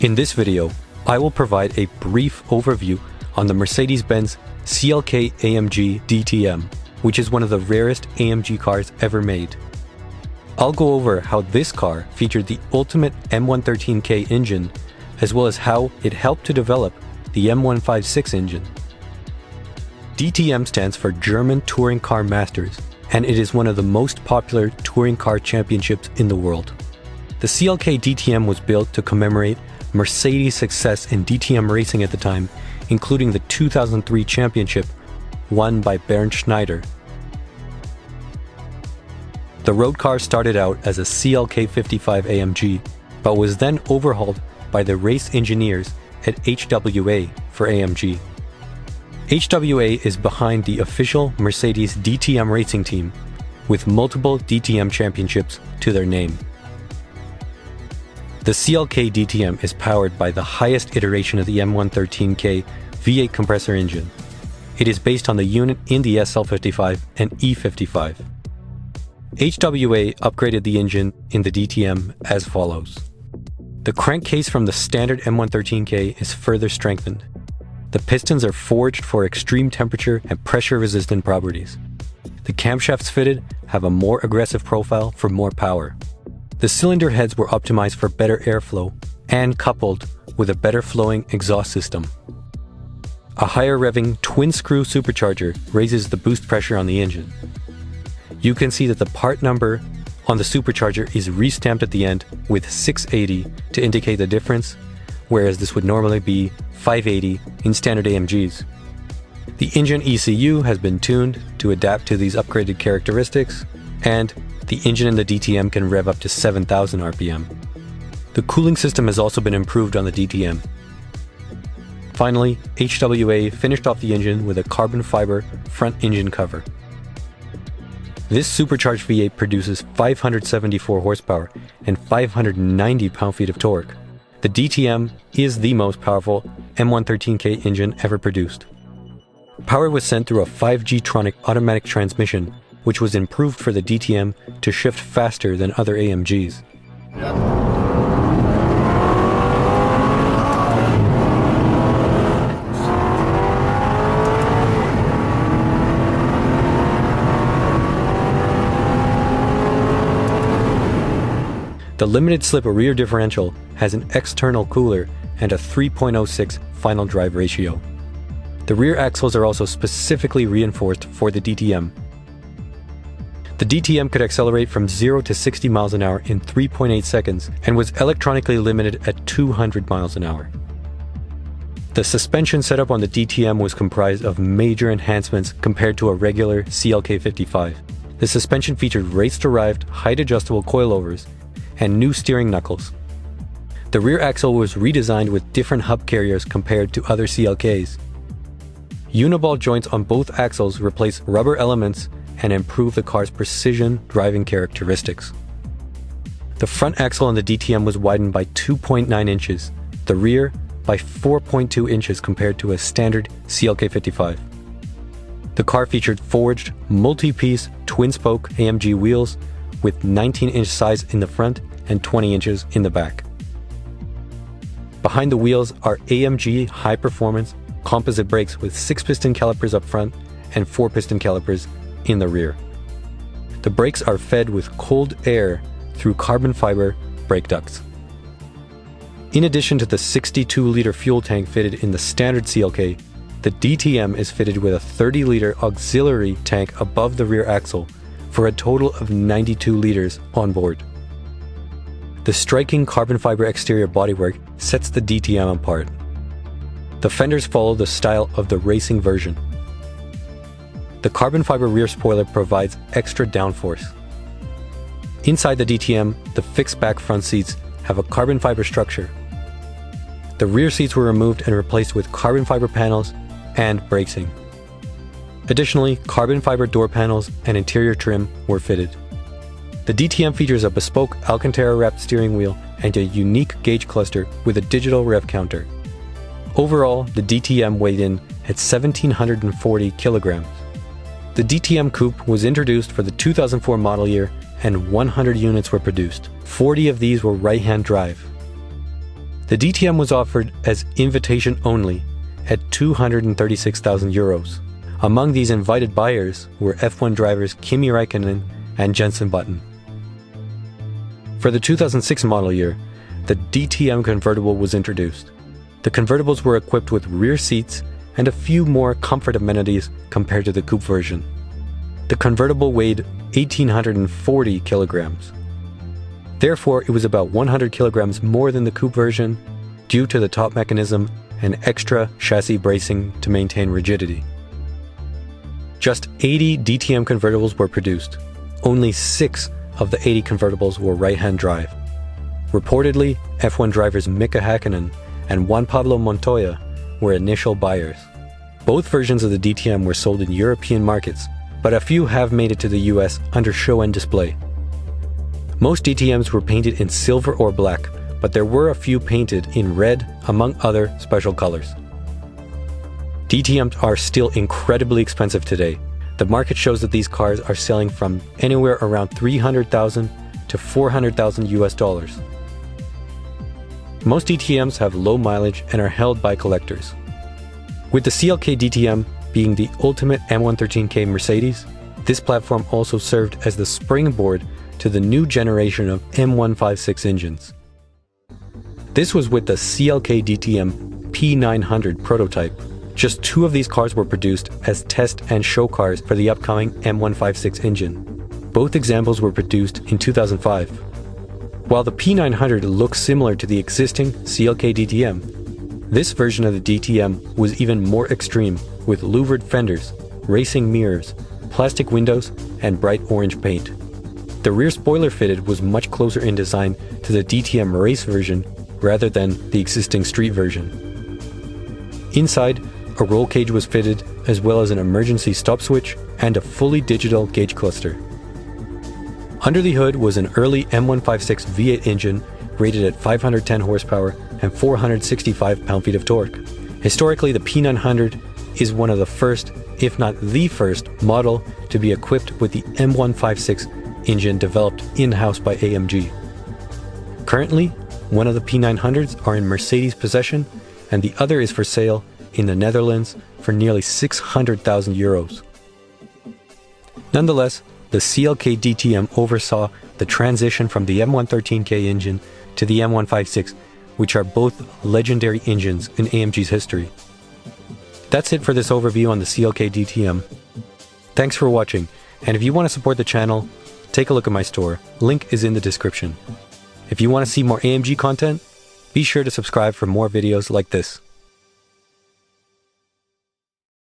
In this video, I will provide a brief overview on the Mercedes-Benz CLK-AMG DTM, which is one of the rarest AMG cars ever made. I'll go over how this car featured the ultimate M113K engine, as well as how it helped to develop the M156 engine. DTM stands for German Touring Car Masters, and it is one of the most popular touring car championships in the world. The CLK DTM was built to commemorate Mercedes' success in DTM racing at the time, including the 2003 championship won by Bernd Schneider. The road car started out as a CLK-55 AMG, but was then overhauled by the race engineers at HWA for AMG. HWA is behind the official Mercedes DTM racing team, with multiple DTM championships to their name. The CLK DTM is powered by the highest iteration of the M113K V8 compressor engine. It is based on the unit in the SL55 and E55. HWA upgraded the engine in the DTM as follows. The crankcase from the standard M113K is further strengthened. The pistons are forged for extreme temperature and pressure-resistant properties. The camshafts fitted have a more aggressive profile for more power. The cylinder heads were optimized for better airflow and coupled with a better flowing exhaust system. A higher revving twin-screw supercharger raises the boost pressure on the engine. You can see that the part number on the supercharger is re-stamped at the end with 680 to indicate the difference, whereas this would normally be 580 in standard AMGs. The engine ECU has been tuned to adapt to these upgraded characteristics, and the engine in the DTM can rev up to 7,000 RPM. The cooling system has also been improved on the DTM. Finally, HWA finished off the engine with a carbon fiber front engine cover. This supercharged V8 produces 574 horsepower and 590 pound-feet of torque. The DTM is the most powerful M113K engine ever produced. Power was sent through a 5G-tronic automatic transmission, which was improved for the DTM to shift faster than other AMGs. The limited slip rear differential has an external cooler and a 3.06 final drive ratio. The rear axles are also specifically reinforced for the DTM. The DTM could accelerate from 0 to 60 miles an hour in 3.8 seconds and was electronically limited at 200 miles an hour. The suspension setup on the DTM was comprised of major enhancements compared to a regular CLK-55. The suspension featured race-derived height-adjustable coilovers and new steering knuckles. The rear axle was redesigned with different hub carriers compared to other CLKs. Uniball joints on both axles replace rubber elements and improve the car's precision driving characteristics. The front axle on the DTM was widened by 2.9 inches, the rear by 4.2 inches compared to a standard CLK-55. The car featured forged, multi-piece, twin-spoke AMG wheels with 19-inch size in the front and 20 inches in the back. Behind the wheels are AMG high-performance composite brakes with 6-piston calipers up front and 4-piston calipers in the rear. The brakes are fed with cold air through carbon fiber brake ducts. In addition to the 62-liter fuel tank fitted in the standard CLK, the DTM is fitted with a 30-liter auxiliary tank above the rear axle for a total of 92 liters on board. The striking carbon fiber exterior bodywork sets the DTM apart. The fenders follow the style of the racing version. The carbon fiber rear spoiler provides extra downforce. Inside the DTM, the fixed back front seats have a carbon fiber structure. The rear seats were removed and replaced with carbon fiber panels and bracing. Additionally, carbon fiber door panels and interior trim were fitted. The DTM features a bespoke Alcantara-wrapped steering wheel and a unique gauge cluster with a digital rev counter. Overall, the DTM weighed in at 1,740 kilograms. The DTM Coupe was introduced for the 2004 model year and 100 units were produced. 40 of these were right-hand drive. The DTM was offered as invitation only at €236,000. Among these invited buyers were F1 drivers Kimi Räikkönen and Jenson Button. For the 2006 model year, the DTM convertible was introduced. The convertibles were equipped with rear seats and a few more comfort amenities compared to the coupe version. The convertible weighed 1,840 kilograms. Therefore, it was about 100 kilograms more than the coupe version due to the top mechanism and extra chassis bracing to maintain rigidity. Just 80 DTM convertibles were produced. Only 6 of the 80 convertibles were right-hand drive. Reportedly, F1 drivers Mika Häkkinen and Juan Pablo Montoya were initial buyers. Both versions of the DTM were sold in European markets, but a few have made it to the US under show and display. Most DTMs were painted in silver or black, but there were a few painted in red, among other special colors. DTMs are still incredibly expensive today. The market shows that these cars are selling from anywhere around $300,000 to $400,000 US. Most DTMs have low mileage and are held by collectors. With the CLK DTM being the ultimate M113K Mercedes, this platform also served as the springboard to the new generation of M156 engines. This was with the CLK DTM P900 prototype. Just 2 of these cars were produced as test and show cars for the upcoming M156 engine. Both examples were produced in 2005. While the P900 looks similar to the existing CLK DTM, this version of the DTM was even more extreme, with louvered fenders, racing mirrors, plastic windows, and bright orange paint. The rear spoiler fitted was much closer in design to the DTM race version rather than the existing street version. Inside, a roll cage was fitted, as well as an emergency stop switch and a fully digital gauge cluster. Under the hood was an early M156 V8 engine rated at 510 horsepower and 465 pound-feet of torque. Historically, the P900 is one of the first, if not the first, model to be equipped with the M156 engine developed in-house by AMG. Currently, one of the P900s are in Mercedes possession, and the other is for sale in the Netherlands for nearly €600,000. Nonetheless, the CLK DTM oversaw the transition from the M113K engine to the M156, which are both legendary engines in AMG's history. That's it for this overview on the CLK DTM. Thanks for watching, and if you want to support the channel, take a look at my store. Link is in the description. If you want to see more AMG content, be sure to subscribe for more videos like this.